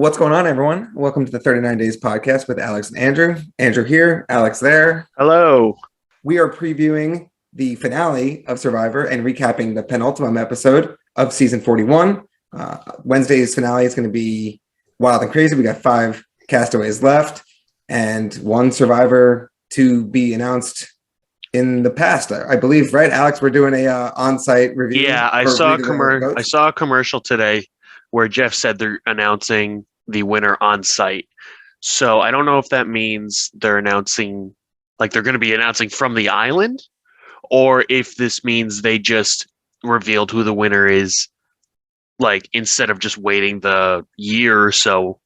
What's going on, everyone? Welcome to the 39 Days podcast with Alex and Andrew. Andrew here, Alex there. Hello. We are previewing the finale of Survivor and recapping the penultimate episode of season 41. Wednesday's finale is going to be wild and crazy. We got 5 castaways left and 1 survivor to be announced in the past, I believe, right? Alex, we're doing a on-site review. Yeah, I saw a commercial today where Jeff said they're announcing the winner on site. So I don't know if that means they're announcing, like they're going to be announcing from the island, or if this means they just revealed who the winner is, like instead of just waiting the year or so,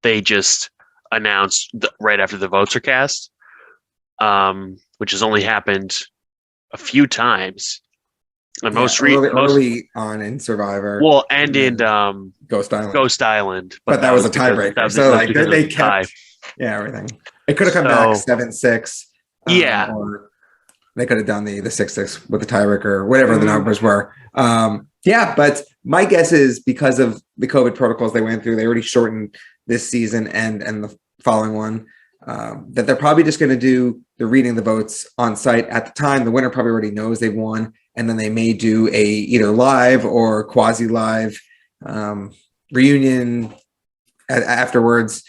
they just announced right after the votes are cast, which has only happened a few times. And early on in Survivor. Well, and in Ghost Island. Ghost Island. But that was a tiebreaker. So like they kept everything. It could have come back 7-6. Yeah. Or they could have done the 6-6 with the tiebreaker or whatever the numbers were. But my guess is because of the COVID protocols they went through, they already shortened this season and the following one. That they're probably just going to do the reading the votes on site at the time. The winner probably already knows they've won. And then they may do a either live or quasi-live reunion afterwards.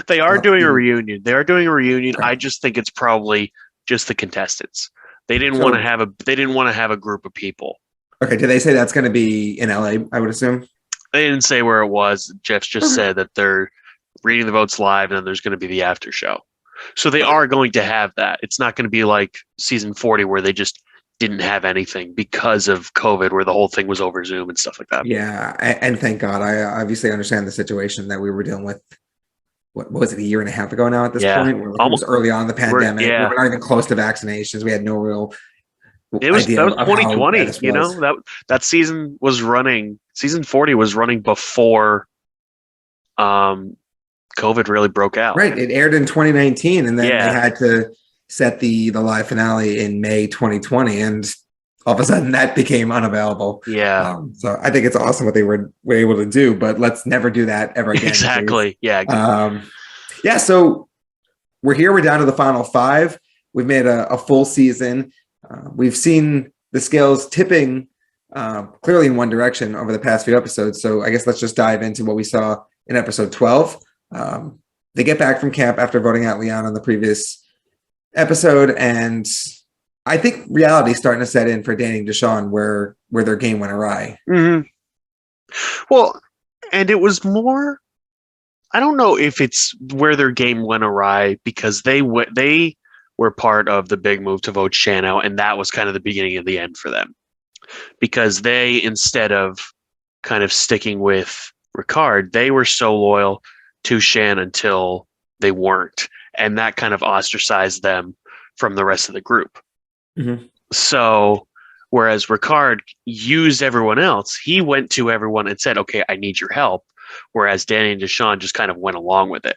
They are doing a reunion. I just think it's probably just the contestants. They didn't want to have a group of people. Okay, did they say that's going to be in LA, I would assume? They didn't say where it was. Jeff just said that they're reading the votes live and then there's going to be the after show. So they are going to have that. It's not going to be like season 40 where they just didn't have anything because of COVID, where the whole thing was over Zoom and stuff like that. Yeah, and thank God. I obviously understand the situation that we were dealing with. What was it, a year and a half ago now at this point? Almost early on in the pandemic. We were not even close to vaccinations. We had no real that was 2020. You know, that season was running. Season 40 was running before COVID really broke out. Right. It aired in 2019, and then they had to set the live finale in May 2020, and all of a sudden that became unavailable. Yeah. So I think it's awesome what they were able to do, but let's never do that ever again. Exactly. Please. Yeah. So we're here. We're down to the final 5. We've made a full season. We've seen the scales tipping clearly in one direction over the past few episodes. So I guess let's just dive into what we saw in episode 12. They get back from camp after voting out Leon on the previous episode, and I think reality is starting to set in for Danny and Deshawn where their game went awry. Mm-hmm. Well, and it was more, I don't know if it's where their game went awry, because they were part of the big move to vote Shan out, and that was kind of the beginning of the end for them, because they, instead of kind of sticking with Ricard, they were so loyal to Shan until they weren't. And that kind of ostracized them from the rest of the group. Mm-hmm. So, whereas Ricard used everyone else, he went to everyone and said, okay, I need your help. Whereas Danny and Deshawn just kind of went along with it.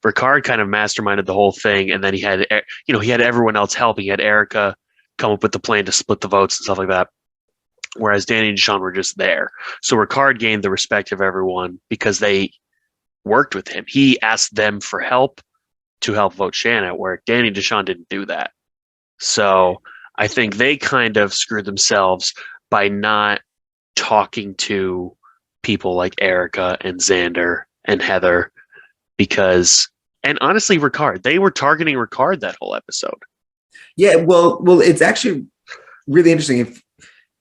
Ricard kind of masterminded the whole thing. And then he had everyone else helping. He had Erica come up with the plan to split the votes and stuff like that. Whereas Danny and Deshawn were just there. So Ricard gained the respect of everyone because they worked with him. He asked them for help to help vote Shan out, where Danny and Deshawn didn't do that. So I think they kind of screwed themselves by not talking to people like Erica and Xander and Heather, and honestly, Ricard, they were targeting Ricard that whole episode. Yeah, well, it's actually really interesting. If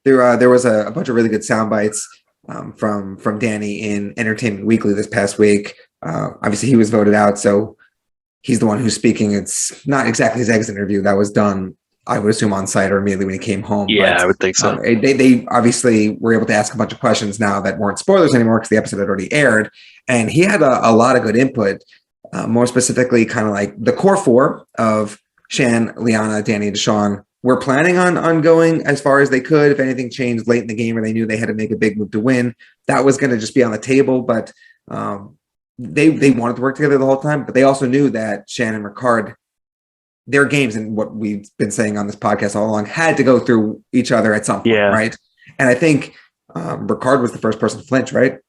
there was a bunch of really good sound bites from Danny in Entertainment Weekly this past week. Obviously, he was voted out, so he's the one who's speaking. It's not exactly his exit interview. That was done, I would assume, on site or immediately when he came home. Yeah, but I would think so. They obviously were able to ask a bunch of questions now that weren't spoilers anymore because the episode had already aired. And he had a lot of good input, more specifically kind of like the core 4 of Shan, Liana, Danny, and Deshawn were planning on going as far as they could. If anything changed late in the game or they knew they had to make a big move to win, that was going to just be on the table. But they wanted to work together the whole time, but they also knew that Shan and Ricard, their games, and what we've been saying on this podcast all along, had to go through each other at some point, right? And I think Ricard was the first person to flinch, right?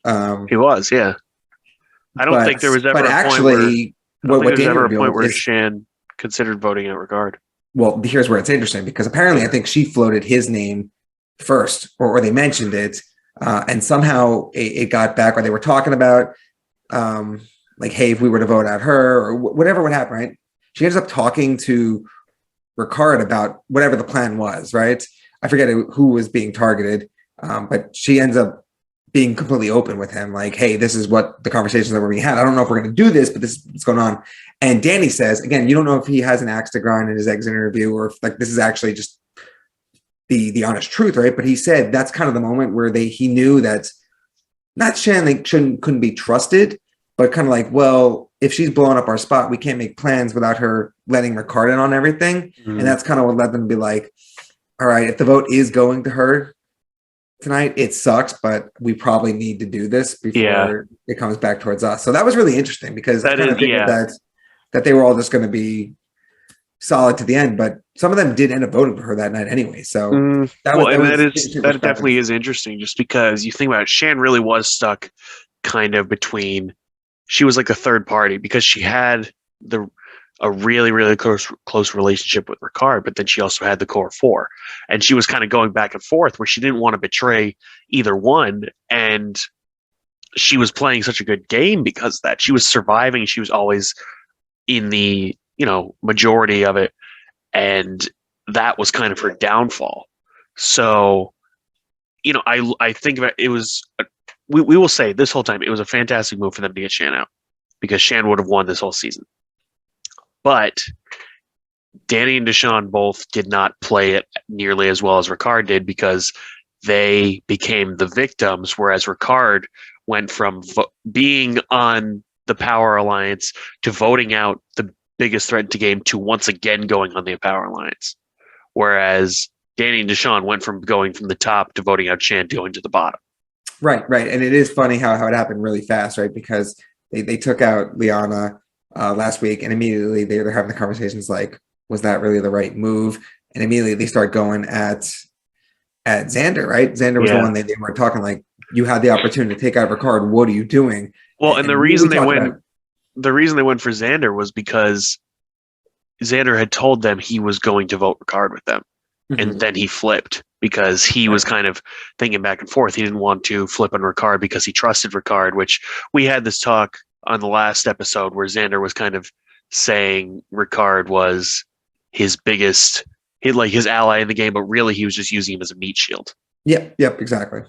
He was, yeah. I don't think there was ever but a point where actually, I don't think what there's Danny ever a point revealed where is, Shan considered voting out Ricard. well, here's where it's interesting because apparently I think she floated his name first, or they mentioned it, and somehow it got back, or they were talking about like, hey, if we were to vote out her or whatever would happen, right? She ends up talking to Ricard about whatever the plan was, right? I forget who was being targeted, but she ends up being completely open with him, like, hey, this is what the conversations that were being had. I don't know if we're going to do this, but this is what's going on. And Danny says, again, you don't know if he has an axe to grind in his exit interview or if like this is actually just the honest truth, right? But he said that's kind of the moment where he knew that not Shan like couldn't be trusted, but kind of like, well, if she's blowing up our spot, we can't make plans without her letting Ricard in on everything. Mm-hmm. And that's kind of what led them to be like, all right, if the vote is going to her tonight, it sucks, but we probably need to do this before it comes back towards us. So that was really interesting because I kind of figured that they were all just going to be solid to the end, but some of them did end up voting for her that night anyway. So that definitely is interesting just because you think about it, Shan really was stuck kind of between, she was like a third party because she had a really, really close relationship with Ricard, but then she also had the core four. And she was kind of going back and forth where she didn't want to betray either one. And she was playing such a good game because of that. She was surviving. She was always in the, majority of it. And that was kind of her downfall. So, I think about it was, we will say this whole time, it was a fantastic move for them to get Shan out because Shan would have won this whole season. But Danny and Deshawn both did not play it nearly as well as Ricard did because they became the victims, whereas Ricard went from being on the Power Alliance to voting out the biggest threat to game to once again going on the Power Alliance. Whereas Danny and Deshawn went from going from the top to voting out Shan to going to the bottom. Right. And it is funny how it happened really fast, right? Because they took out Liana last week, and immediately they're having the conversations like, was that really the right move? And immediately they start going at Xander, right? Xander was the one they were talking like, you had the opportunity to take out Ricard. What are you doing? Well, and the reason they went for Xander was because Xander had told them he was going to vote Ricard with them. Mm-hmm. And then he flipped because he was kind of thinking back and forth. He didn't want to flip on Ricard because he trusted Ricard, which we had this talk on the last episode where Xander was kind of saying Ricard was his biggest, his ally in the game, but really he was just using him as a meat shield. Yep, exactly.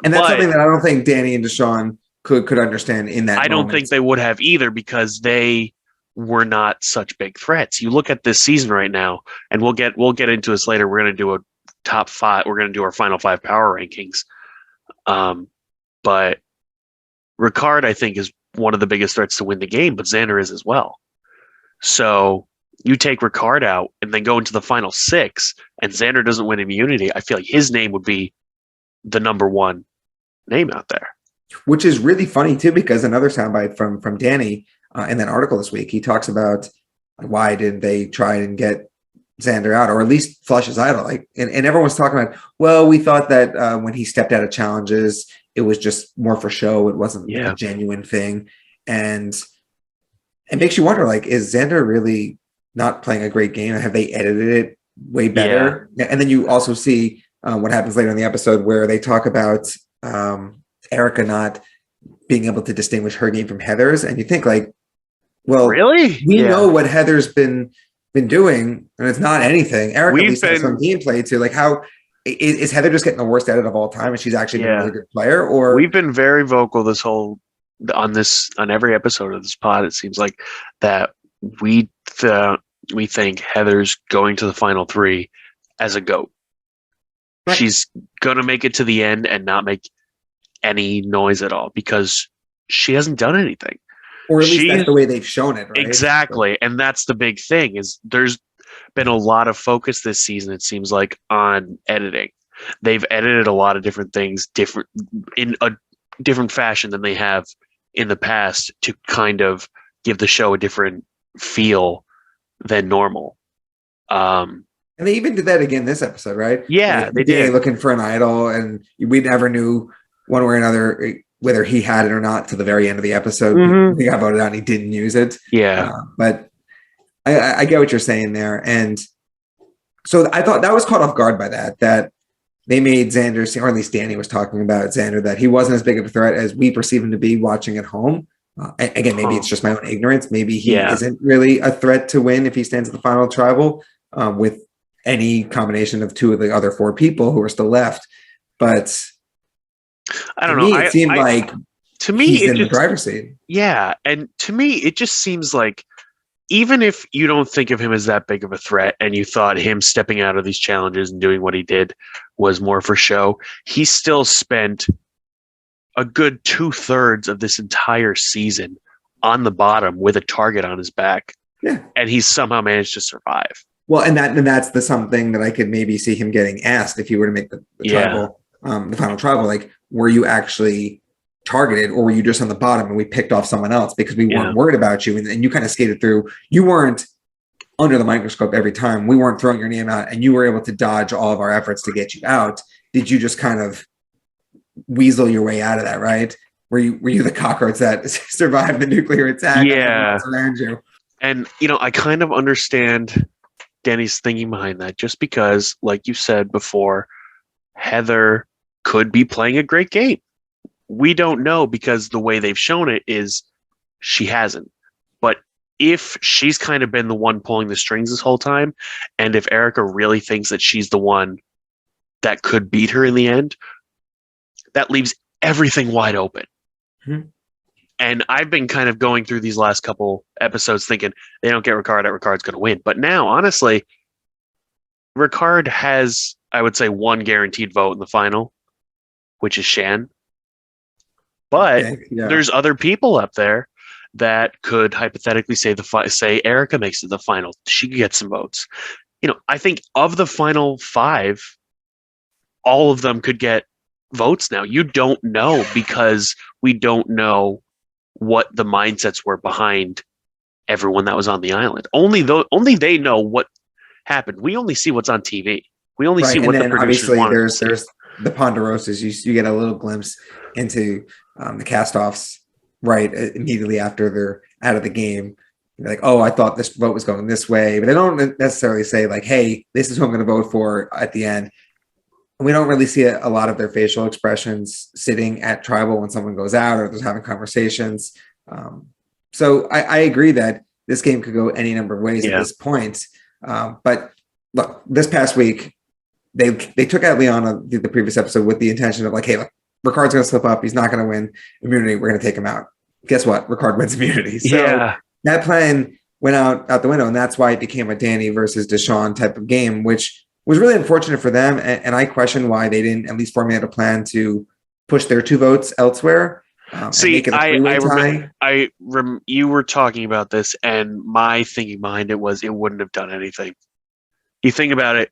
And that's something that I don't think Danny and Deshawn could understand in that moment. Don't think they would have either because they were not such big threats. You look at this season right now, and we'll get into this later. We're going to do a top 5. We're going to do our final 5 power rankings. But Ricard, I think, is one of the biggest threats to win the game, but Xander is as well. So you take Ricard out and then go into the final 6, and Xander doesn't win immunity. I feel like his name would be the number 1 name out there. Which is really funny too, because another soundbite from Danny in that article this week, he talks about why did they try and get Xander out, or at least flush his idol. Like, and everyone's talking about, well, we thought that when he stepped out of challenges, it was just more for show. It wasn't a genuine thing. And it makes you wonder, like, is Xander really not playing a great game? Have they edited it way better? Yeah. And then you also see what happens later in the episode where they talk about Erica not being able to distinguish her game from Heather's. And you think like, well, really? We know what Heather's been doing, and it's not anything. Erica at least has some gameplay too. Like, how is Heather just getting the worst edit of all time, and she's actually been a really good player? Or we've been very vocal on every episode of this pod. It seems like that we think Heather's going to the final 3 as a GOAT. Right. She's gonna make it to the end and not make any noise at all because she hasn't done anything. Or at least that's the way they've shown it, right? Exactly. So. And that's the big thing is there's been a lot of focus this season, it seems like, on editing. They've edited a lot of different things in a different fashion than they have in the past to kind of give the show a different feel than normal. And they even did that again this episode, right? Yeah, they did. Looking for an idol, and we never knew one way or another whether he had it or not to the very end of the episode. Mm-hmm. He got voted out and he didn't use it. Yeah. But I get what you're saying there. And so I thought that was caught off guard by that they made Xander, or at least Danny was talking about Xander, that he wasn't as big of a threat as we perceive him to be watching at home. Again, maybe it's just my own ignorance. Maybe he isn't really a threat to win if he stands at the final tribal with any combination of two of the other four people who are still left. But I don't know. It seemed like to me he's in the driver's seat. Yeah, and to me, it just seems like even if you don't think of him as that big of a threat and you thought him stepping out of these challenges and doing what he did was more for show, he still spent a good 2/3 of this entire season on the bottom with a target on his back. Yeah. And he's somehow managed to survive. Well, and that's the something that I could maybe see him getting asked if he were to make the tribal, the final tribal. Like, were you actually targeted, or were you just on the bottom and we picked off someone else because we weren't worried about you, and you kind of skated through? You weren't under the microscope every time. We weren't throwing your name out, and you were able to dodge all of our efforts to get you out. Did you just kind of weasel your way out of that? Right? Were you the cockroach that survived the nuclear attack? Yeah. Around you. And I kind of understand Danny's thinking behind that, just because, like you said before, Heather could be playing a great game. We don't know, because the way they've shown it is she hasn't. But if she's kind of been the one pulling the strings this whole time, and if Erica really thinks that she's the one that could beat her in the end, that leaves everything wide open. Mm-hmm. And I've been kind of going through these last couple episodes thinking they don't get Ricard, that Ricard's going to win. But now, honestly, Ricard has, I would say, one guaranteed vote in the final, which is Shan. But there's other people up there that could hypothetically say Erica makes it the final. She could get some votes. I think of the final 5, all of them could get votes now. You don't know, because we don't know what the mindsets were behind everyone that was on the island. Only they know what happened. We only see what's on TV. We only see what the producers want. Obviously, there's the Ponderosas. You get a little glimpse into the cast-offs right immediately after they're out of the game. They're like, oh, I thought this vote was going this way, but they don't necessarily say like, hey, this is who I'm going to vote for at the end. We don't really see a lot of their facial expressions sitting at tribal when someone goes out or they're having conversations. So I agree that this game could go any number of ways at this point. But look, this past week, they took out Liana, the previous episode, with the intention of like, hey, look, Ricard's going to slip up. He's not going to win immunity. We're going to take him out. Guess what? Ricard wins immunity. So that plan went out the window, and that's why it became a Danny versus Deshawn type of game, which was really unfortunate for them. And I question why they didn't at least formulate a plan to push their 2 votes elsewhere. See, you were talking about this, and my thinking behind it was it wouldn't have done anything. You think about it,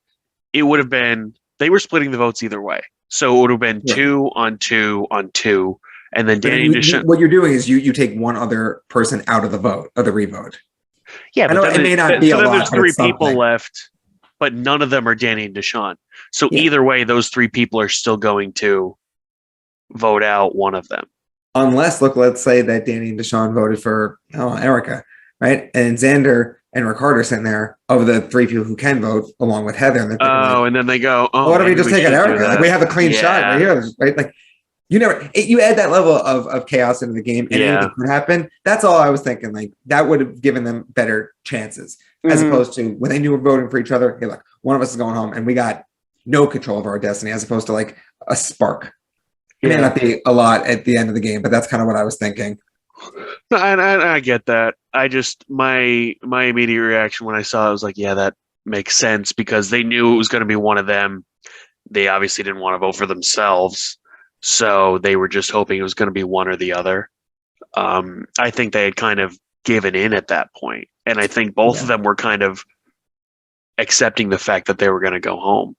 it would have been, they were splitting the votes either way. So it would have been 2 on 2 on 2. And then Danny Deshawn. What you're doing is you take one other person out of the vote, of the revote. Yeah, but it may not be a lot. There's 3 people left, but none of them are Danny and Deshawn. So either way, those 3 people are still going to vote out one of them. Unless, let's say that Danny and Deshawn voted for Erica, right? And Xander and Ricard are sitting there of the 3 people who can vote, along with Heather. And and then they go, what if we just take out Erica? Like, we have a clean shot right here, right? Like, you add that level of chaos into the game, and anything could happen. That's all I was thinking. Like, that would have given them better chances, as opposed to when they knew we're voting for each other. Hey, look, one of us is going home, and we got no control of our destiny, as opposed to like a spark. It may not be a lot at the end of the game, but that's kind of what I was thinking. No, and I get that. I just, my immediate reaction when I saw it was like, yeah, that makes sense, because they knew it was going to be one of them. They obviously didn't want to vote for themselves, so they were just hoping it was going to be one or the other. I think they had kind of given in at that point, and I think both of them were kind of accepting the fact that they were going to go home.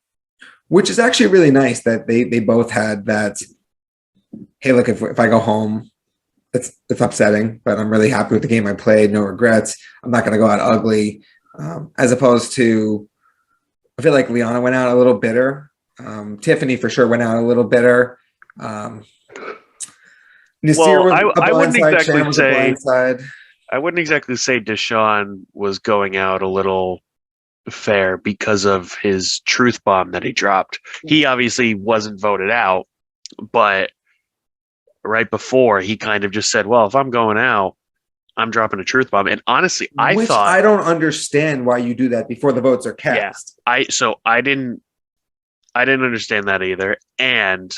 Which is actually really nice that they both had that, hey, look, if I go home, it's upsetting, but I'm really happy with the game I played. No regrets. I'm not going to go out ugly. As opposed to, I feel like Liana went out a little bitter. Tiffany for sure went out a little bitter. Nasir Well, was I, a I wouldn't blindside. exactly Shan was a say blindside. I wouldn't exactly say Deshaun was going out a little fair because of his truth bomb that he dropped. He obviously wasn't voted out, but right before he kind of just said, "Well, if I'm going out, I'm dropping a truth bomb." And honestly, I Which thought, I don't understand why you do that before the votes are yeah, cast. I didn't understand that either, and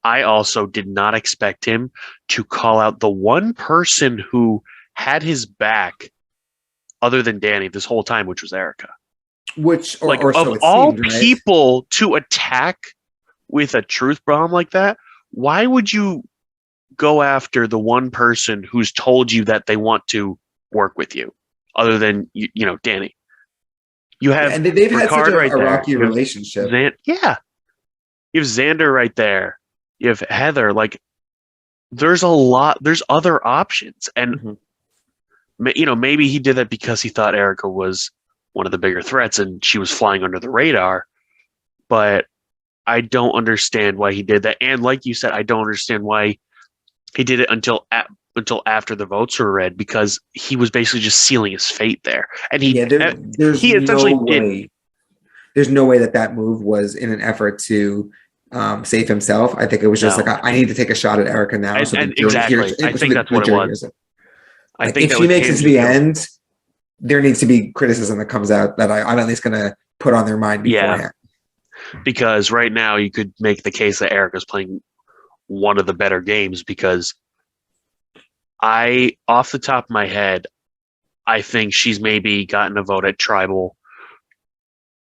I also did not expect him to call out the one person who had his back other than Danny this whole time, which was Erica. Which, Like, or of so it all seemed, right? people to attack with a truth bomb like that, why would you go after the one person who's told you that they want to work with you, other than Danny? You Yeah, have and they've had such Ricard right a there. rocky You have relationship. yeah. You have Xander right there. You have Heather. Like, there's a lot. There's other options, and Mhm. maybe he did that because he thought Erica was one of the bigger threats and she was flying under the radar. But I don't understand why he did that. And like you said, I don't understand why he did it until after the votes were read, because he was basically just sealing his fate there. And Yeah, there's he no essentially didn't. way. There's no way that move was in an effort to save himself. I think it was just like No. I need to take a shot at Erica now, so the And jury hears. exactly. I So think that's the what it jury was. hears it. I Like think if that she was makes it him to just the feeling. end, there needs to be criticism that comes out that I'm at least going to put on their mind Yeah. beforehand. Because right now you could make the case that Erica's playing one of the better games, because off the top of my head, I think she's maybe gotten a vote at Tribal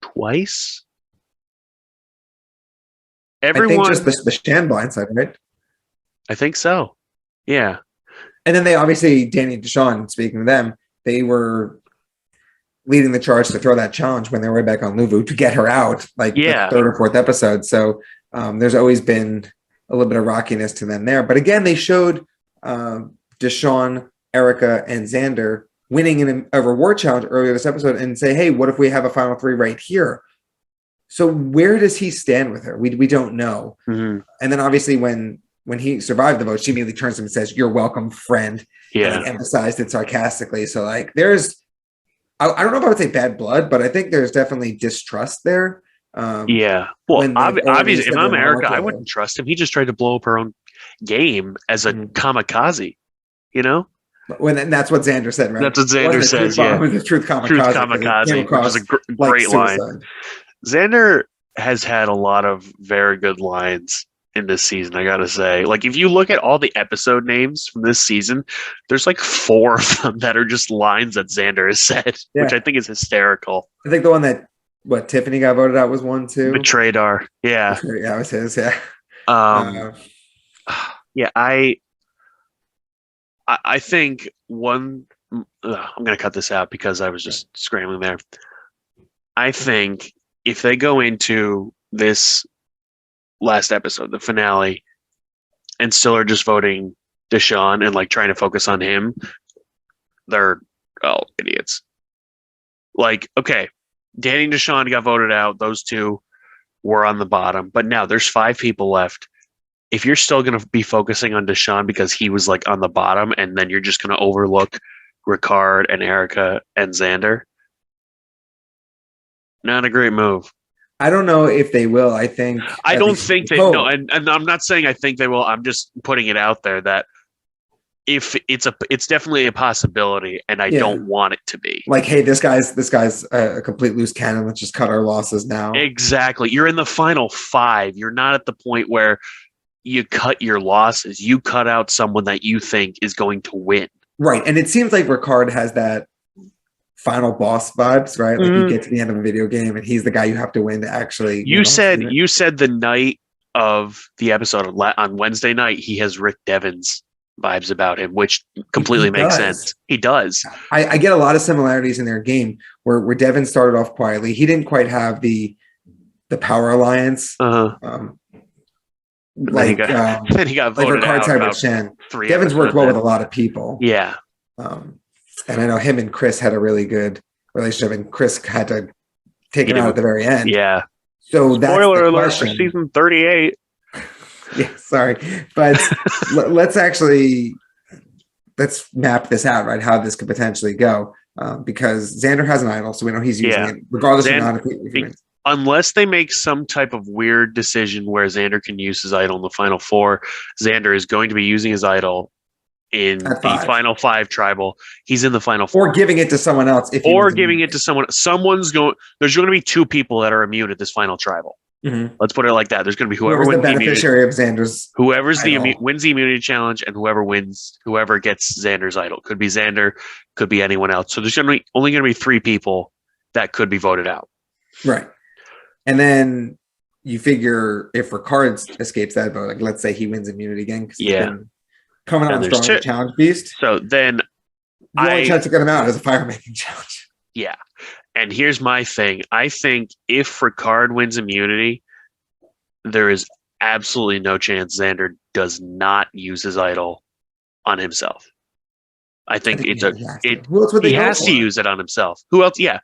twice. I think just Everyone, the Shan blindside, right? I think so. Yeah. And then they obviously, Danny and Deshaun, speaking of them, they were leading the charge to throw that challenge when they were back on Luvu to get her out, like the Yeah. third or fourth episode. So there's always been a little bit of rockiness to them there. But again, they showed Deshaun, Erica, and Xander winning in a reward challenge earlier this episode and say, hey, what if we have a final three right here? So where does he stand with her? We don't know. Mm-hmm. And then obviously when he survived the vote, she immediately turns to him and says, you're welcome, friend. Yeah. And like emphasized it sarcastically. So like there's, I don't know if I would say bad blood, but I think there's definitely distrust there. Yeah. Well, obviously, if I'm Erica, I together. wouldn't trust him. He just tried to blow up her own game as a kamikaze, And that's what Xander said, right? That's what Xander says, yeah. It was the truth kamikaze. Truth kamikaze, which is a great line. Xander has had a lot of very good lines in this season, I gotta say. Like, if you look at all the episode names from this season, there's like 4 of them that are just lines that Xander has said, which I think is hysterical. I think the one that Tiffany got voted out was one too. Betraydar, yeah. Yeah, it was his, yeah. Yeah, I think one. I'm going to cut this out because I was just scrambling there. I think if they go into this last episode, the finale, and still are just voting Deshaun and like trying to focus on him, they're idiots. Like, okay, Danny and Deshaun got voted out. Those two were on the bottom, but now there's 5 people left. If you're still going to be focusing on Deshaun because he was like on the bottom, and then you're just going to overlook Ricard and Erica and Xander, not a great move. I don't know if they will. I don't think they no, and I'm not saying I think they will. I'm just putting it out there that if it's definitely a possibility, and I don't want it to be. Like, hey, this guy's a complete loose cannon. Let's just cut our losses now. Exactly. You're in the final 5. You're not at the point where you cut your losses. You cut out someone that you think is going to win. Right. And it seems like Ricard has that final boss vibes, right? Like you get to the end of a video game and he's the guy you have to win to actually. You said the night of the episode on Wednesday night, he has Rick Devens vibes about him, which completely makes sense. He does. I get a lot of similarities in their game where Devens started off quietly. He didn't quite have the power alliance. Then he got voted out. Like Shan. Devens worked well with a lot of people. Yeah. And I know him and Chris had a really good relationship, and Chris had to take him out at the very end. Yeah. So spoiler that's alert for season 38. Yeah, sorry, but let's map this out, right? How this could potentially go, because Xander has an idol, so we know he's using Yeah. it, regardless or Xan- not if he wins. Unless they make some type of weird decision where Xander can use his idol in the final four, Xander is going to be using his idol in At the 5, final 5 tribal. He's in the final or 4. giving it to someone else if he Or wins giving it immediately. to someone's going. There's going to be 2 people that are immune at this final tribal. Mm-hmm. Let's put it like that. There's going to be whoever Whoever's the wins the immunity, beneficiary of Xander's idol. wins the immunity challenge, and whoever gets Xander's idol. Could be Xander, could be anyone else. So there's only going to be 3 people that could be voted out. Right. And then you figure if Ricard escapes that vote, like let's say he wins immunity again because he's been coming on strong as a challenge beast. So then the only chance to get him out is a fire making challenge. Yeah. And here's my thing. I think if Ricard wins immunity, there is absolutely no chance Xander does not use his idol on himself. I think Who else would he they go has for? to use it on himself. Who else? Yeah.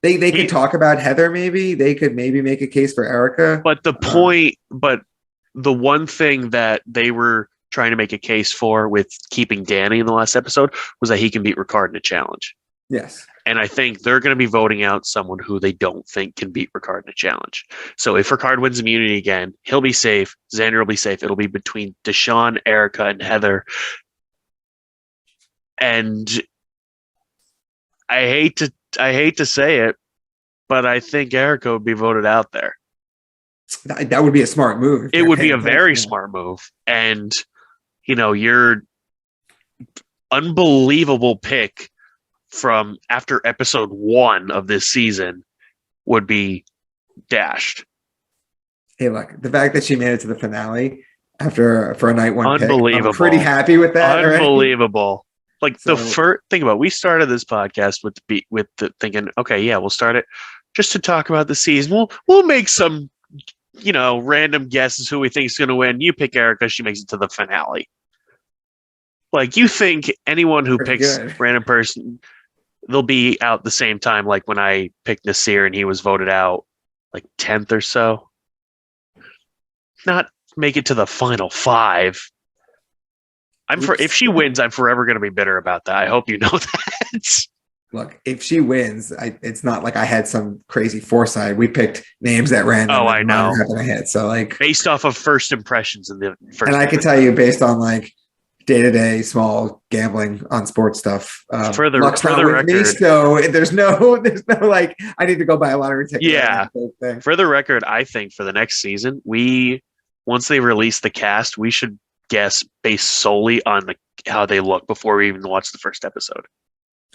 They could talk about Heather, maybe. They could maybe make a case for Erica. But the one thing that they were trying to make a case for with keeping Danny in the last episode was that he can beat Ricard in a challenge. Yes. And I think they're going to be voting out someone who they don't think can beat Ricard in a challenge. So if Ricard wins immunity again, he'll be safe. Xander will be safe. It'll be between Deshawn, Erica, and Heather. And I hate to say it, but I think Erica would be voted out there. That would be a smart move. It would be a very smart move. And, your unbelievable pick from after episode 1 of this season would be dashed. Hey, look, the fact that she made it to the finale for a night 1 pick, I'm pretty happy with that. Unbelievable. Right? Like the first think about it, we started this podcast with the thinking, okay, yeah, we'll start it just to talk about the season. We'll make some, random guesses who we think is going to win. You pick Erica, she makes it to the finale. Like you think anyone who picks random person, they'll be out the same time. Like when I picked Nasir and he was voted out like 10th or so. Not make it to the final 5. If she wins, I'm forever going to be bitter about that. I hope you know that. Look, if she wins, it's not like I had some crazy foresight. We picked names at random. Oh, I know. Hit. So like based off of first impressions in the first. And I can tell you based on like day-to-day small gambling on sports stuff. For the record, me, so there's no like I need to go buy a lottery ticket. Yeah. For the record, I think for the next season, once they release the cast, we should guess based solely on how they look before we even watch the first episode.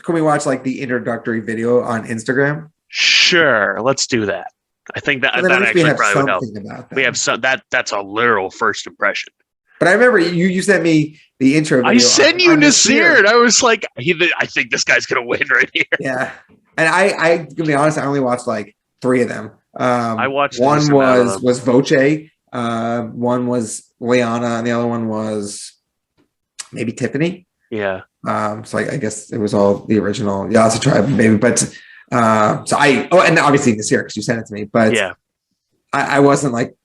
Can we watch like the introductory video on Instagram? Sure, let's do that. I think that actually probably would help. We have that's a literal first impression. But I remember you sent me the intro video. I sent you Nasir, and I was like, I think this guy's gonna win right here. Yeah, and I to be honest, I only watched like 3 of them. I watched one was Voce, one was Liana, and the other one was maybe Tiffany. Yeah. So I guess it was all the original Yasa tribe, maybe. But and obviously Nasir because you sent it to me. But yeah, I wasn't like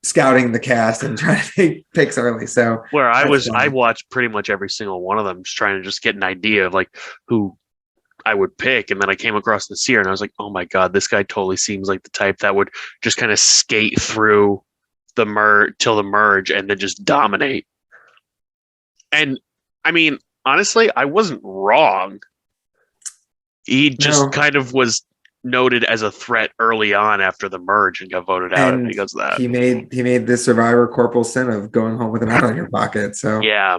scouting the cast and trying to take picks early. So I watched pretty much every single one of them, just trying to just get an idea of like who I would pick, and then I came across Nasir, and I was like, oh my god, this guy totally seems like the type that would just kind of skate through the merge and then just dominate. And I mean, honestly, I wasn't wrong. He just kind of was noted as a threat early on after the merge and got voted out because of that. He made the survivor corporal sin of going home with an idol in your pocket. So yeah.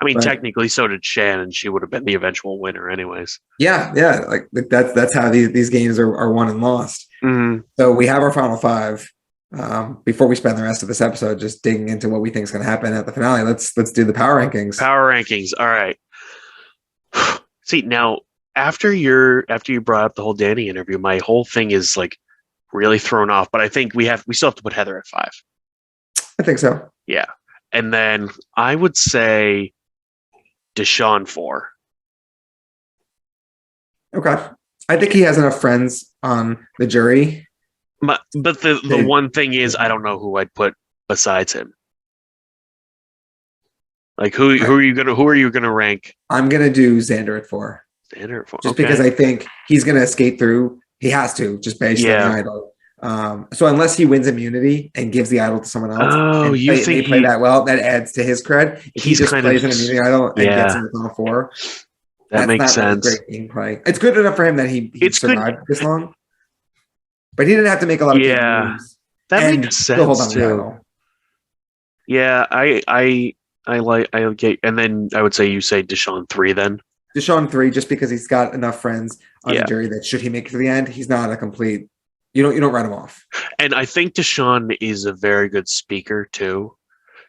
I mean, technically, so did Shan, and she would have been the eventual winner, anyways. Yeah. Like that's how these games are won and lost. Mm-hmm. So we have our final 5. Before we spend the rest of this episode just digging into what we think is going to happen at the finale, let's do the power rankings. All right. See, now after you brought up the whole Danny interview, my whole thing is like really thrown off. But I think we still have to put Heather at 5. I think so. Yeah. And then I would say Deshawn 4. Okay. I think he has enough friends on the jury. But the one thing is, I don't know who I'd put besides him? Like who are you gonna rank? I'm gonna do Xander at 4. Xander at 4. Just because I think he's gonna skate through. He has to, just based on the idol. So unless he wins immunity and gives the idol to someone else, they play that well, that adds to his cred. If he just plays an immunity idol and gets in the final 4, that makes sense. Really great gameplay. It's good enough for him that he survived this long, but he didn't have to make a lot of big moves. That makes sense too. Yeah, I get, and then I would say you say Deshaun 3 then. Deshaun 3, just because he's got enough friends on the jury that should he make it to the end, he's not a complete. You don't write him off. And I think Deshaun is a very good speaker too,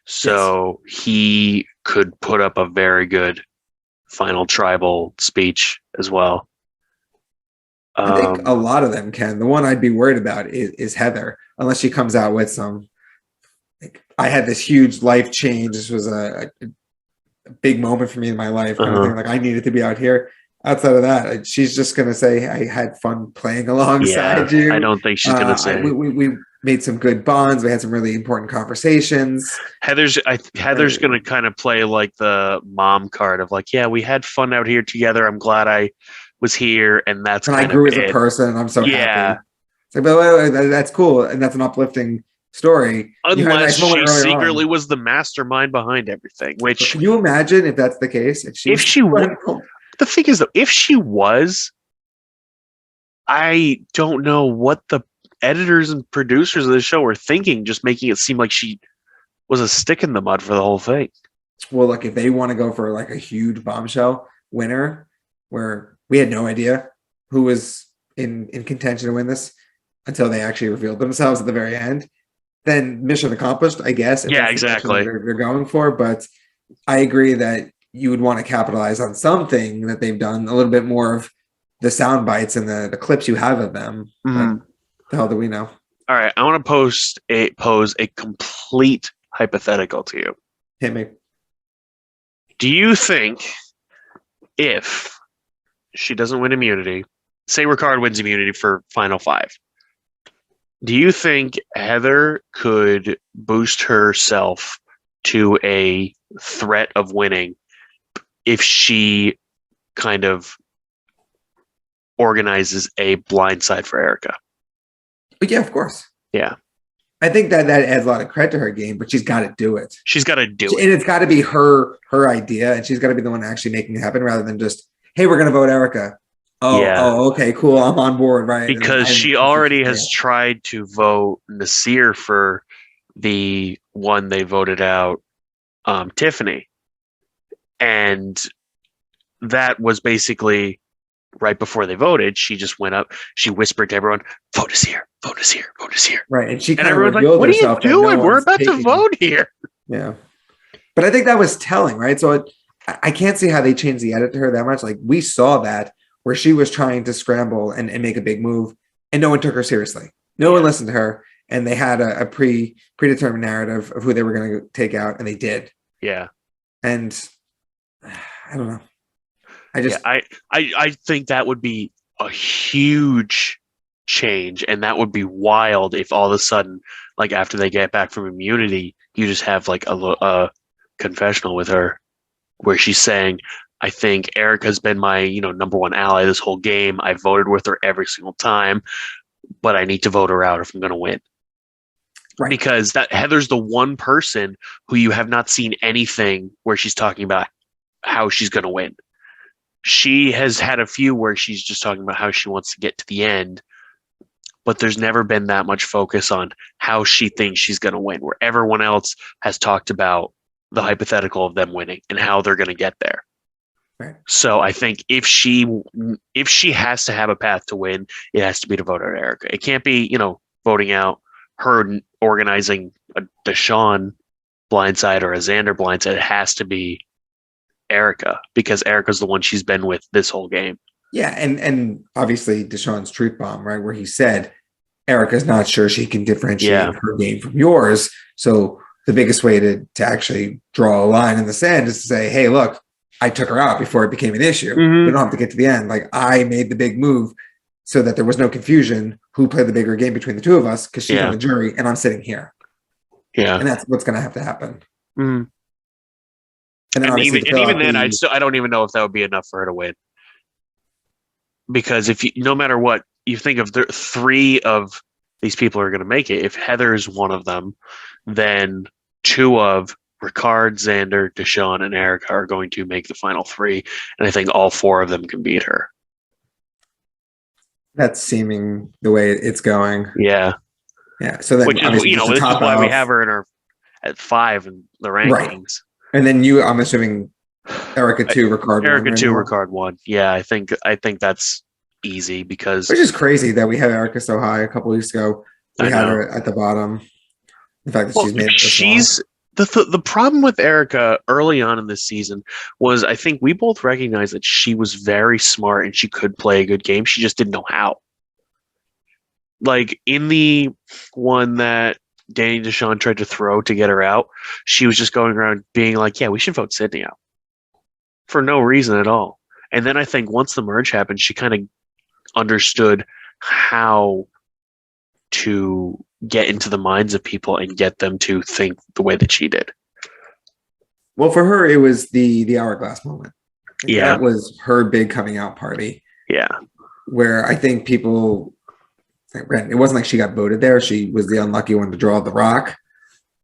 so he could put up a very good final tribal speech as well. I think a lot of them can. The one I'd be worried about is Heather, unless she comes out with some. Like, I had this huge life change. This was a big moment for me in my life. Kind of thing. Like, I needed to be out here. Outside of that, she's just going to say, I had fun playing alongside you. I don't think she's going to say. We made some good bonds. We had some really important conversations. Heather's going to kind of play like the mom card of like, yeah, we had fun out here together. I'm glad I was here. And that's and I grew as a person. And I'm so happy. It's like, but that's cool. And that's an uplifting story. Unless she secretly was the mastermind behind everything. Which, can you imagine if that's the case? If she the thing is, though, if she was, I don't know what the editors and producers of the show were thinking, just making it seem like she was a stick in the mud for the whole thing. Well, look, if they want to go for like a huge bombshell winner, where we had no idea who was in contention to win this until they actually revealed themselves at the very end, then mission accomplished, I guess. Yeah, exactly. They're going for, but I agree that you would want to capitalize on something that they've done, a little bit more of the sound bites and the clips you have of them. The hell do we know? All right. I want to pose a complete hypothetical to you. Hit me. Do you think if she doesn't win immunity, say Ricard wins immunity for Final 5, do you think Heather could boost herself to a threat of winning if she kind of organizes a blindside for Erica? But yeah, of course. Yeah. I think that adds a lot of credit to her game, but she's got to do it. She's got to do it. And it's got to be her idea, and she's got to be the one actually making it happen rather than just, hey, we're going to vote Erica. Oh, okay, cool. I'm on board, right? Because she already has tried to vote Nasir for the one they voted out, Tiffany. And that was basically right before they voted. She just went up. She whispered to everyone, vote us here, vote us here, vote us here. Right. And she kind everyone's of like, what are you doing? We're about to vote here. Yeah. But I think that was telling, right? So I can't see how they changed the edit to her that much. Like, we saw that where she was trying to scramble and make a big move, and no one took her seriously. No one listened to her. And they had a predetermined narrative of who they were going to take out, and they did. Yeah. And I don't know. I think that would be a huge change, and that would be wild if all of a sudden, like after they get back from immunity, you just have like a confessional with her where she's saying, I think Erica's been my, number one ally this whole game. I voted with her every single time, but I need to vote her out if I'm going to win. Right. Because Heather's the one person who you have not seen anything where she's talking about how she's going to win. She has had a few where she's just talking about how she wants to get to the end, but there's never been that much focus on how she thinks she's going to win, where everyone else has talked about the hypothetical of them winning and how they're going to get there. Right. So I think if she has to have a path to win, it has to be to vote out Erica. It can't be, voting out her, organizing a Deshaun blindside or a Xander blindside. It has to be Erica, because Erica's the one she's been with this whole game. Yeah, and obviously Deshaun's truth bomb, right, where he said Erica's not sure she can differentiate her game from yours. So the biggest way to actually draw a line in the sand is to say, hey, look, I took her out before it became an issue. Mm-hmm. We don't have to get to the end. Like, I made the big move so that there was no confusion who played the bigger game between the two of us, because she's on the jury and I'm sitting here. Yeah. And that's what's going to have to happen. Mm. And then obviously to fill even out then, the I don't even know if that would be enough for her to win. Because if you, no matter what, you think of the three of these people are going to make it. If Heather's one of them, then two of Ricard, Xander, Deshawn, and Erica are going to make the final three, and I think all four of them can beat her. that's seeming the way it's going. Yeah, Yeah. So then which is obviously just to this is top why we off, have her in our at 5 in the right. rankings. And then you, I'm assuming Erica 2, Ricard 1 Erica right 2, now? Ricard 1. Yeah, I think that's easy because Which is crazy that we had Erica so high a couple weeks ago. We I had know. her at the bottom. The fact that Well, she's made it this long. she's the problem with Erica early on in this season was I think we both recognized that she was very smart and she could play a good game. She just didn't know how. Like in the one that Danny Deshawn tried to throw to get her out, she was just going around being like, "Yeah, we should vote Sydney out," for no reason at all. And then I think once the merge happened, she kind of understood how to get into the minds of people and get them to think the way that she did. Well, for her, it was the hourglass moment. Yeah. That was her big coming out party. Yeah. Where I think people, it wasn't like she got voted there. She was the unlucky one to draw the rock.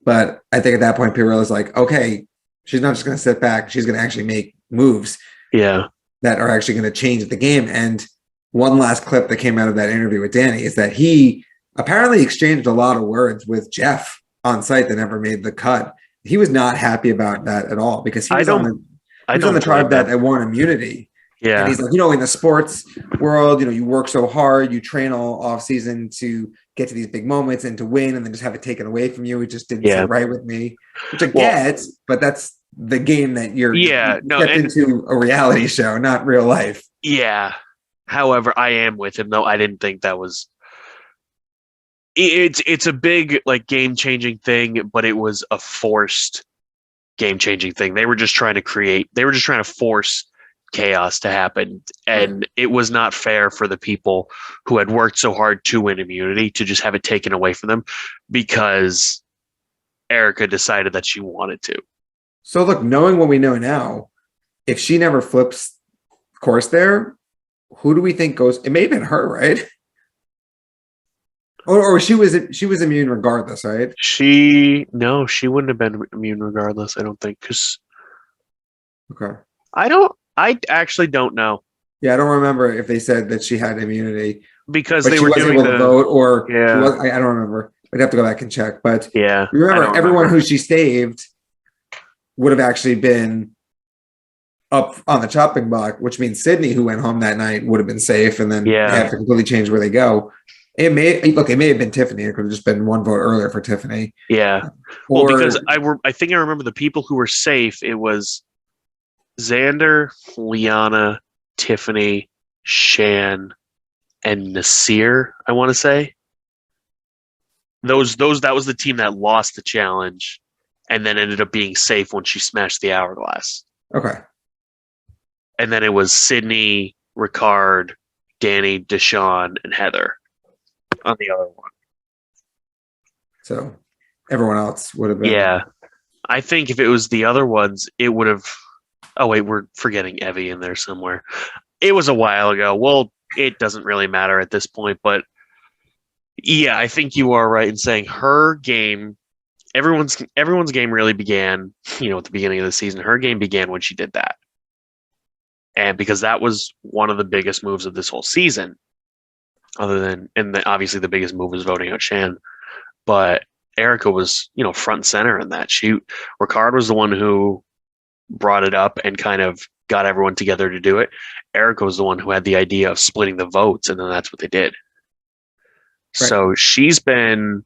But I think at that point, people was like, okay, she's not just going to sit back. She's going to actually make moves. Yeah. That are actually going to change the game. And one last clip that came out of that interview with Danny is that he apparently exchanged a lot of words with Jeff on site that never made the cut. He was not happy about that at all because he was on the tribe that won immunity. Yeah. And he's like, in the sports world, you work so hard, you train all off season to get to these big moments and to win and then just have it taken away from you. It just didn't sit right with me, which I get, but that's the game that you're into a reality show, not real life. Yeah. However, I am with him though. I didn't think that was it's a big game-changing thing, but it was a forced game-changing thing. They were just trying to force chaos to happen, and it was not fair for the people who had worked so hard to win immunity to just have it taken away from them because Erica decided that she wanted to. So look, knowing what we know now, if she never flips course there, who do we think goes? It may have been her, right? Or she was immune regardless, right? She wouldn't have been immune regardless, I don't think. Okay. I actually don't know. Yeah, I don't remember if they said that she had immunity because they were doing able to vote, or yeah. I don't remember. We'd have to go back and check. But yeah, remember, everyone who she saved would have actually been up on the chopping block, which means Sydney, who went home that night, would have been safe, and then they have to completely change where they go. It may have been Tiffany. It could have just been one vote earlier for Tiffany. Yeah. Well, because I think I remember the people who were safe. It was Xander, Liana, Tiffany, Shan, and Nasir. I want to say that was the team that lost the challenge, and then ended up being safe when she smashed the hourglass. Okay. And then it was Sydney, Ricard, Danny, Deshawn, and Heather on the other one. So everyone else would have been. Yeah. I think if it was the other ones, it would have. Oh, wait, we're forgetting Evie in there somewhere. It was a while ago. Well, it doesn't really matter at this point, but yeah, I think you are right in saying her game, everyone's game really began, at the beginning of the season. Her game began when she did that. And because that was one of the biggest moves of this whole season, and then obviously the biggest move was voting out Shan. But Erica was, front and center in that. Ricard was the one who brought it up and kind of got everyone together to do it. Erica was the one who had the idea of splitting the votes, and then that's what they did. Right. So she's been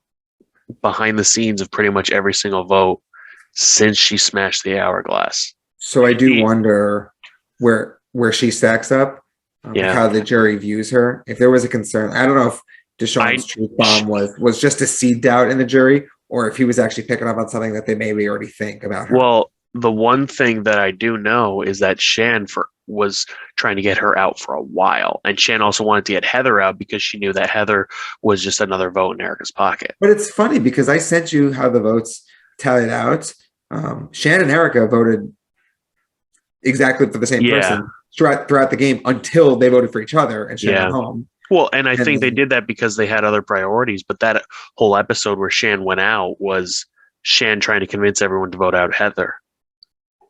behind the scenes of pretty much every single vote since she smashed the hourglass. So I do wonder where she stacks up, how the jury views her. If there was a concern, I don't know if Deshawn's truth bomb was just a seed doubt in the jury, or if he was actually picking up on something that they maybe already think about her. Well, the one thing that I do know is that Shan, for was trying to get her out for a while. And Shan also wanted to get Heather out because she knew that Heather was just another vote in Erica's pocket. But it's funny because I sent you how the votes tallied out. Shan and Erica voted exactly for the same person throughout the game until they voted for each other and Shan went home. Well, and I think they did that because they had other priorities. But that whole episode where Shan went out was Shan trying to convince everyone to vote out Heather.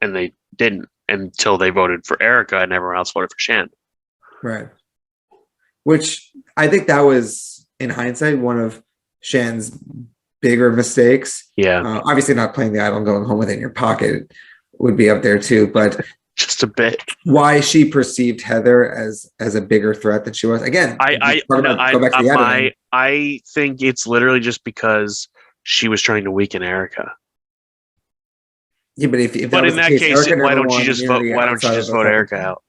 And they didn't until they voted for Erica and everyone else voted for Shan. Right. Which I think that was, in hindsight, one of Shan's bigger mistakes. Yeah. Obviously not playing the idol and going home with it in your pocket would be up there too, but just a bit. Why she perceived Heather as a bigger threat than she was. Again, I think it's literally just because she was trying to weaken Erica. Yeah, but if but in that case, why don't you just vote? Why don't you just vote Erica out?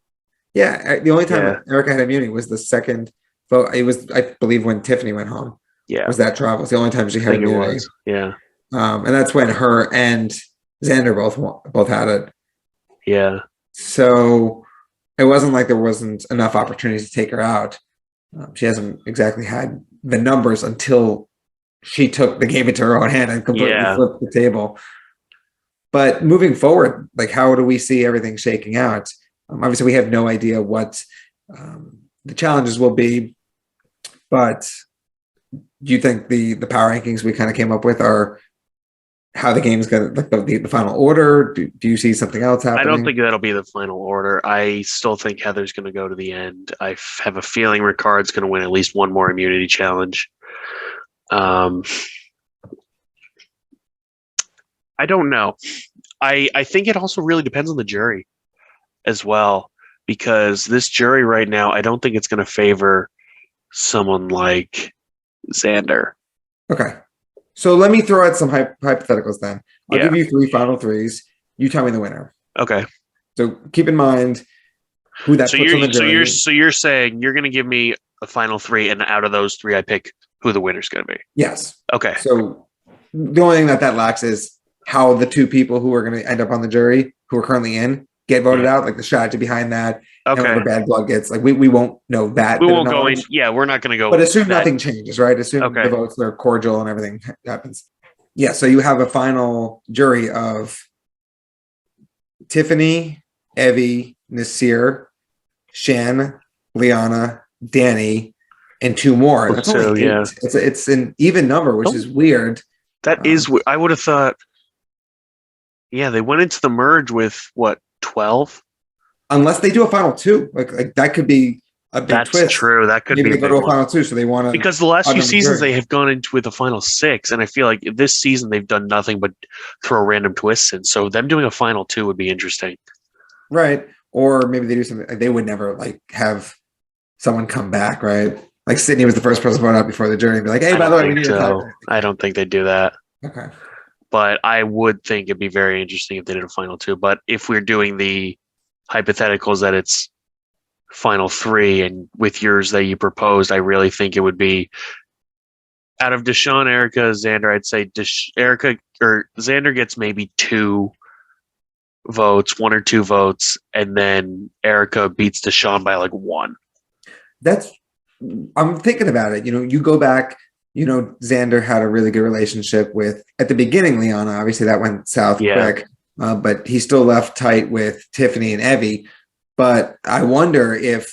Yeah, the only time Erica had immunity was the second vote. It was, I believe, when Tiffany went home. Yeah, was that travel? It's the only time she had immunity. Yeah, and that's when her and Xander both had it. Yeah. So it wasn't like there wasn't enough opportunities to take her out. She hasn't exactly had the numbers until she took the game into her own hand and completely flipped the table. But moving forward, like, how do we see everything shaking out? Obviously, we have no idea what the challenges will be, but do you think the power rankings we kind of came up with are how the game's going to, like, the final order? Do you see something else happening? I don't think that'll be the final order. I still think Heather's going to go to the end. I have a feeling Ricard's going to win at least one more immunity challenge. I don't know. I think it also really depends on the jury as well, because this jury right now, I don't think it's going to favor someone like Xander. Okay. So let me throw out some hypotheticals then. I'll give you 3 final threes. You tell me the winner. Okay. So keep in mind who that puts on the jury. So you're saying you're going to give me a final 3, and out of those 3, I pick who the winner's going to be. Yes. Okay. So the only thing that lacks is how the 2 people who are going to end up on the jury, who are currently in, get voted out, like the strategy behind that. Okay. And the bad blood gets, like, we won't know that. We won't go in. Yeah, we're not going to go. But assume nothing changes, right? Assume the votes are cordial and everything happens. Yeah. So you have a final jury of Tiffany, Evie, Nasir, Shan, Liana, Danny, and 2 more. That's only 8. Yeah. It's an even number, which is weird. That is. I would have thought. Yeah, they went into the merge with what, 12? Unless they do a final 2, like that could be a big twist. That's true. That could maybe be. They go to a final 2, so they want to. Because the last few seasons they have gone into with a final 6, and I feel like this season they've done nothing but throw random twists in. So them doing a final 2 would be interesting. Right, or maybe they do something. Like, they would never like have someone come back, right? Like Sydney was the first person voted out before the jury and be like, "Hey, by the way, we need to talk." I don't think they'd do that. Okay. But I would think it'd be very interesting if they did a final 2. But if we're doing the hypotheticals that it's final 3, and with yours that you proposed, I really think it would be out of Deshawn, Erica, Xander. I'd say Erica or Xander gets maybe 2 votes, 1 or 2 votes, and then Erica beats Deshawn by like 1. I'm thinking about it. You go back. Xander had a really good relationship with, at the beginning, Liana. Obviously, that went south quick, but he still left tight with Tiffany and Evie. But I wonder if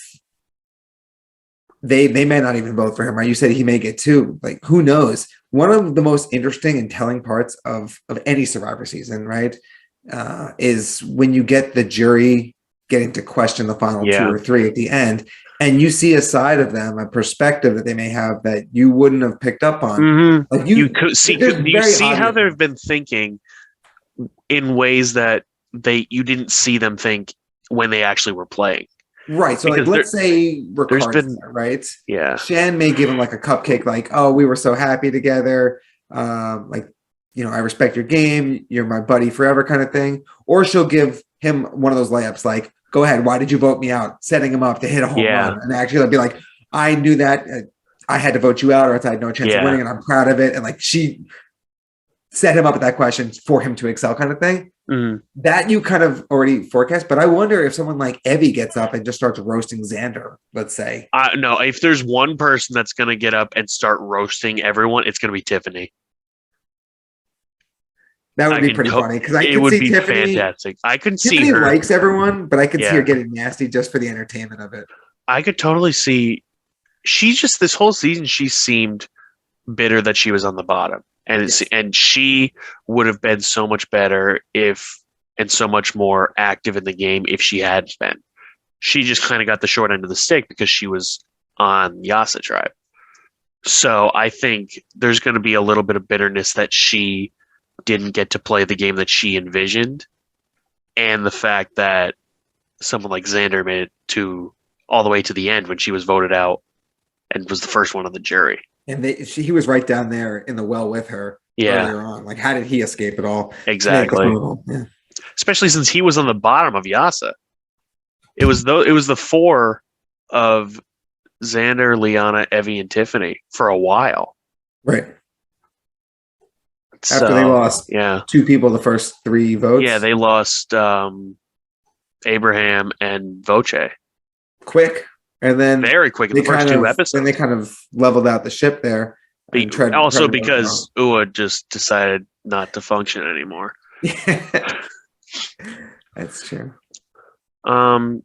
they may not even vote for him, right? You said he may get 2. Like, who knows? One of the most interesting and telling parts of any Survivor season, right, is when you get the jury getting to question the final 2 or 3 at the end. And you see a side of them, a perspective that they may have that you wouldn't have picked up on. Mm-hmm. Like you see how they've been thinking in ways that you didn't see them think when they actually were playing. Right. So, like, let's say Ricard's there, right? Yeah. Shan may give him like a cupcake, like, "Oh, we were so happy together. I respect your game. You're my buddy forever," kind of thing. Or she'll give him one of those layups, like, "Go ahead. Why did you vote me out?" Setting him up to hit a home run. And actually, they'll be like, "I knew that I had to vote you out, or else I had no chance of winning, and I'm proud of it." And like, she set him up with that question for him to excel, kind of thing. That you kind of already forecast, but I wonder if someone like Evie gets up and just starts roasting Xander, let's say. No, if there's one person that's going to get up and start roasting everyone, it's going to be Tiffany. That would be pretty funny because I it could would see be Tiffany. fantastic. I could see Tiffany her. likes everyone, but I could see her getting nasty just for the entertainment of it. I could totally see. She's just this whole season. She seemed bitter that she was on the bottom, and she would have been so much better and so much more active in the game if she had been. She just kind of got the short end of the stick because she was on Yasa tribe. So I think there's going to be a little bit of bitterness that she didn't get to play the game that she envisioned, and the fact that someone like Xander made it to all the way to the end when she was voted out and was the first one on the jury. And he was right down there in the well with her earlier on. Like, how did he escape it all? Exactly. Yeah. Especially since he was on the bottom of Yasa. It was the four of Xander, Liana, Evie, and Tiffany for a while. Right. After they lost two people the first three votes. Yeah, they lost Abraham and Voce. Quick. And then very quick in the first two episodes. Then they kind of leveled out the ship there. Also because Ua just decided not to function anymore. That's true. I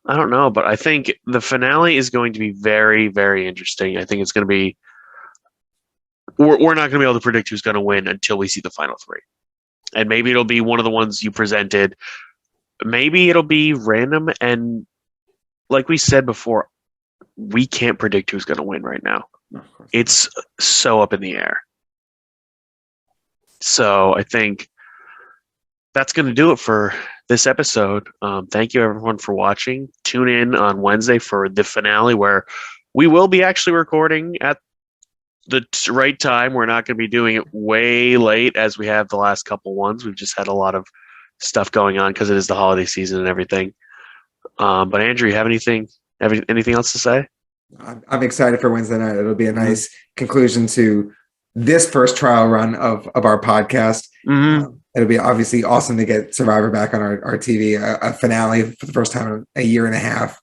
don't know, but I think the finale is going to be very, very interesting. I think it's going to be. We're not going to be able to predict who's going to win until we see the final three, and maybe it'll be one of the ones you presented. Maybe it'll be random, and like we said before, we can't predict who's going to win right now. It's so up in the air. So I think that's going to do it for this episode. Thank you, everyone, for watching. Tune in on Wednesday for the finale, where we will be actually recording at the right time. We're not going to be doing it way late as we have the last couple ones. We've just had a lot of stuff going on because it is the holiday season and everything. But Andrew, you have anything else to say? I'm excited for Wednesday night. It'll be a nice conclusion to this first trial run of our podcast. It'll be obviously awesome to get Survivor back on our TV, a finale for the first time in a year and a half.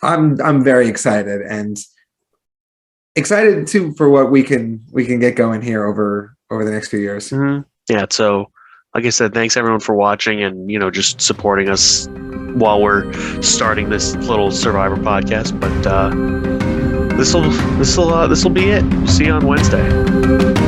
I'm very excited and excited too for what we can get going here over the next few years. Yeah. So, like I said, thanks everyone for watching and just supporting us while we're starting this little Survivor podcast. But this will be it. We'll see you on Wednesday.